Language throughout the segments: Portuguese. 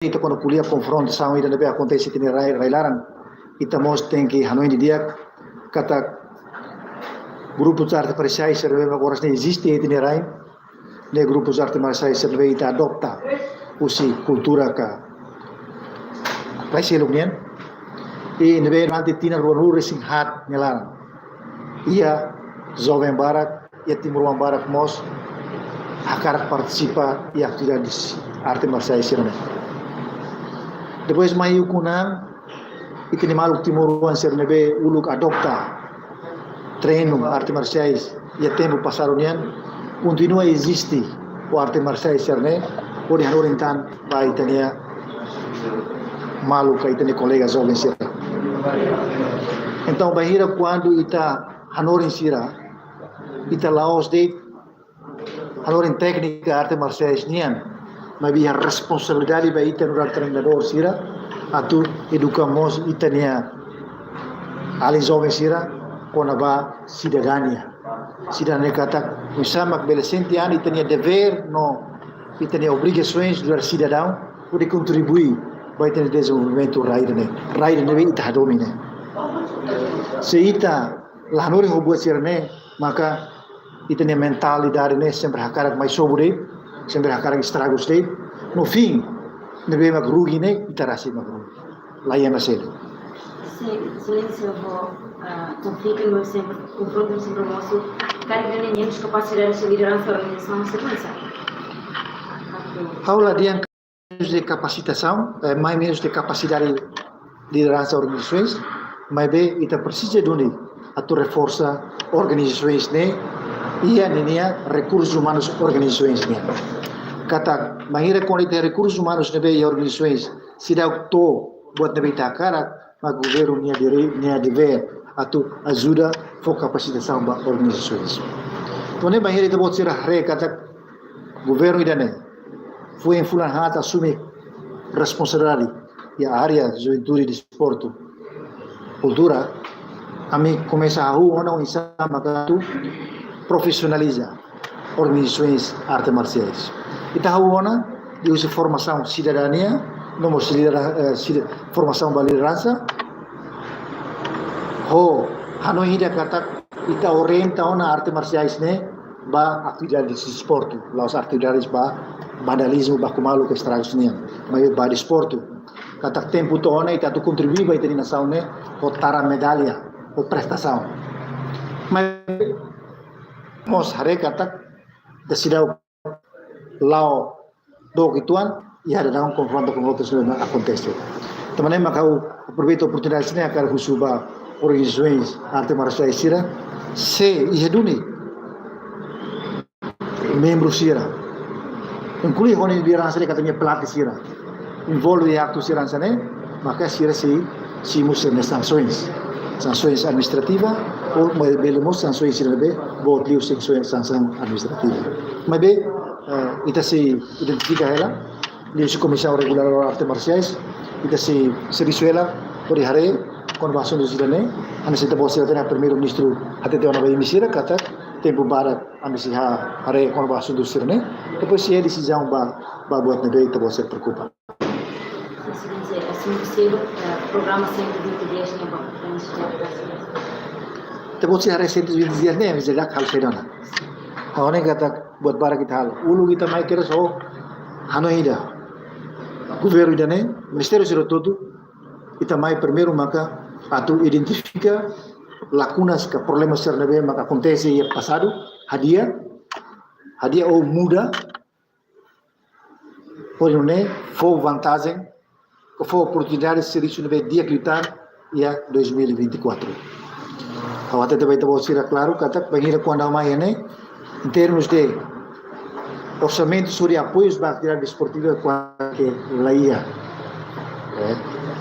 Ita quando kuliah konfrontação ida nebe acontece tini railaran ita mos tem que hanoi dia kata grupo de arte marciais serve agora não existe tini rai ne grupo de arte marciais serve ita adopta usi cultura ka vai ser lugnian e nebe nanti tina ruang sing hat nelaran ia jovem barat ia timur barat mos akar participa e atividades arte marciais serve. Depois mai kunang itini maluk timuruan ser nebe uluk adopta treino arte marciais e tempo passaram nian continua existe o arte marciais ser ne ori hanorintan vai tania maluk itani colega jovem ser. Então bahira quando ita hanorin sira ita laos de hanorin técnica arte marciais nian mas a responsabilidade vai ter no treinador sira atu educamos itania ali jovem sira quando va cidadania kata usama adolescente ani itania dever no itania obrigações do cidadão para contribuir para ter desenvolvimento rairne ita hadomine se ita lanori hobo sirne maka itania mentalidade ne sempre hakarak mais sobre sempre hakarak estragos de no fim nebe magrugi ne itarasi magrugi layan na selo silêncio conflito sempre confronto sempre moço cara ganhamos capacidade de liderança organização sequência aula dia de capacitação mais menos de capacidade de liderança organizações mas be ita precisa de a tu reforça organizações ne e a recursos humanos organizações ne kata mahira com ite recursos humanos nebe e organizações se dá to buat nebe takara mas governo nia dever atu ajuda for capacitação ba organizações então ne mahira ite bot sira re kata governo idane foi em fulan hat assume responsabilidade e a área de juventude e desporto cultura ami começa a rua não insama tu profissionaliza organizações arte marciais. Ita hawana di usi formação cidadania, nomor formação ba liderança. Ho hanoi hida kata ita orienta ona arte marciais ne ba atividades de esporte, las atividades ba vandalismo ba kumalu ke estragos nian, mas ba de esporte. Kata tempo to ona ita tu contribuir ba ita nação ne o tara medalha, o prestação. Mas mos hare kata decidau lao do kituan e ada dalam confronto com outros não acontece. Também macau aproveito a oportunidade sini akan husuba organizações arte marciais sira se iheduni membro sira. Inclui honi liderança katanya pelatih sira. Envolve aktu sira sana maka sira si musim sanções administrativas ou belemos sanções sira be bot liu sanção administrativa. Mas be ita se identifica ela di comissão regular arte marciais ita se serviço ela por hare quando vai sendo zidane ana se tabo se tena primeiro ministro até ona vai misira kata tempo barat ana se hare quando vai sendo zidane depois se decisão ba buat nebe tabo se preocupa assim programa 120 dias ne ba tabo se hare 120 dias ne bisa hal sedana Hawane kata buat bara kita hal. Ulu kita mai kira so hanoi ida. Governo ida ne, Ministério sira todo, kita mai primeiro maka atu identifica lacunas que problemas ser nebe maka acontece e passado, hadia ou muda. Por ne foi vantagem, que foi oportunidade de serviço nebe dia clitar ia 2024. Awate também tabo sira claro kata bangira quando mai ne em termos de orçamento sobre apoios para a atividade desportiva que laia.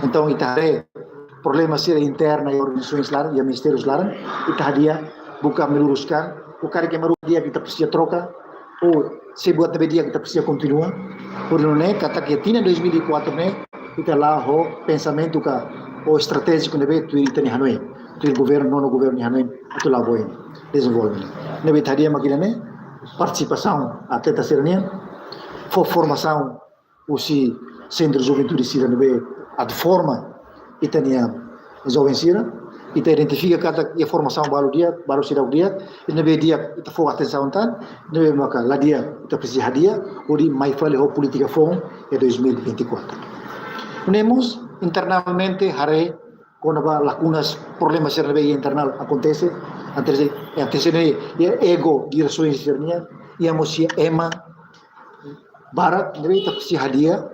Então, itare problema ser interna e organizações lá e ministérios lá, itadia buka meluruskan, o cara que dia kita precisa troca ou se buat dia kita precisa continua. Por não é kata que tinha 2004 né, ita lá o pensamento ka o estratégico nebe tu itani hanoi, tu governo não governo hanoi, tu lá boi desenvolvimento. Nebe itadia makina né participação atleta sernia, for formação usi Centro Juventude Sira nebe a forma itania jovem Sira ita identifica cada a formação baru sira dia e nebe dia ita foca atenção tan nebe maka lá dia ita precisa hadia ori mai fale ho política fom e 2024 nemos internamente hare quando há lacunas, problemas servei internal acontece, antecede ego di resuens sernia, íamos ema barat deve se hadia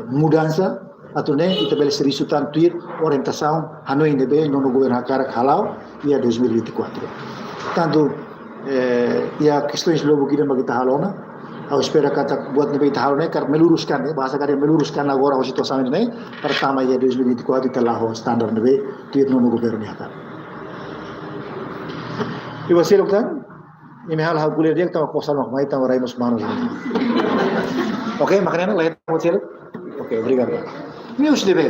mudança atune ita bele serisu tantuir orientação hanoi deve no governo cara halau ia 2024. Tanto ia questões logo que não kita halona, eu espero que buat nebe ita halona kar meluruskan bahasa kar meluruskan agora a situação ini pertama ia 2024 ita laho standar nebe tuir no governo kan. E você kan ini hal kuliah dia kita posal mak mai tang raimus manus. Oke, makanya lain mau cel. Oke, obrigado. News debe